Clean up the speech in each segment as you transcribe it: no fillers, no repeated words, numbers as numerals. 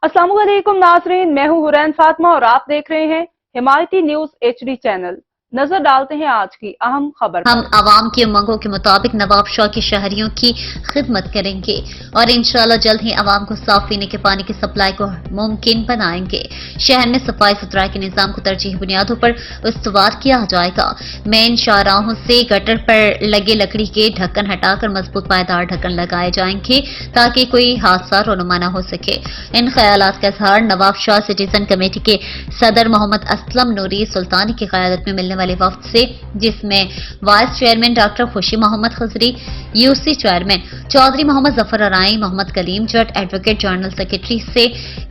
अस्सलाम वालेकुम नाज़रीन, मैं हूं हुरैन फातिमा और आप देख रहे हैं हिमायती न्यूज HD चैनल। नजर डालते हैं आज की अहम खबर पर। हम आवाम की उमंगों के मुताबिक नवाब शाह के शहरियों की खिदमत करेंगे और इंशाल्लाह जल्द ही आवाम को साफ पीने के पानी की सप्लाई को मुमकिन बनाएंगे। शहर में सफाई सुथराई के निजाम को तरजीही बुनियादों पर इस्तवार किया जाएगा। मेन शाहराहों से गटर पर लगे लकड़ी के ढक्कन हटाकर मजबूत पायदार ढक्कन लगाए जाएंगे ताकि कोई हादसा रोनुमा न हो सके। इन ख्यालात का इजहार नवाब शाह सिटीजन कमेटी के सदर मोहम्मद असलम नूरी सुल्तानी की क़यादत में मिलने वाले वफ्द से, जिसमें वाइस चेयरमैन डॉक्टर खुशी मोहम्मद खजरी, यूसी चेयरमैन चौधरी मोहम्मद जफर अराई, मोहम्मद कलीम जट एडवोकेट जनरल सेक्रेटरी से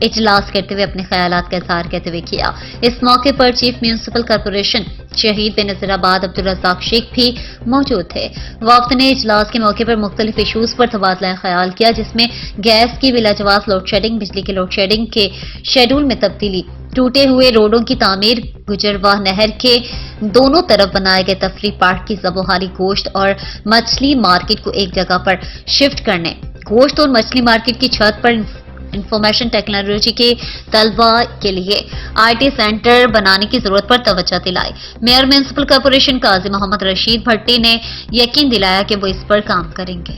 इजलास करते हुए अपने ख्यालात का इजहार करते हुए किया। इस मौके पर चीफ म्यूनिसिपल कॉर्पोरेशन शहीद बेनजीराबाद अब्दुल रज़ाक शेख भी मौजूद थे। वफ्द ने इजलास के मौके पर मुख्तलिफ इशूज पर तबादला ख्याल किया, जिसमें गैस की बिलाजवाब लोड शेडिंग, बिजली की लोड शेडिंग के शेड्यूल में तब्दीली, टूटे हुए रोडों की तामीर, गुजरवाह नहर के दोनों तरफ बनाए गए तफरी पार्क की ज़बोहारी, गोश्त और मछली मार्केट को एक जगह पर शिफ्ट करने, गोश्त और मछली मार्केट की छत पर इंफॉर्मेशन टेक्नोलॉजी के तलबा के लिए IT सेंटर बनाने की जरूरत पर तवज्जो दिलाई। मेयर म्यूनिसिपल कॉर्पोरेशन काजी मोहम्मद रशीद भट्टी ने यकीन दिलाया कि वो इस पर काम करेंगे।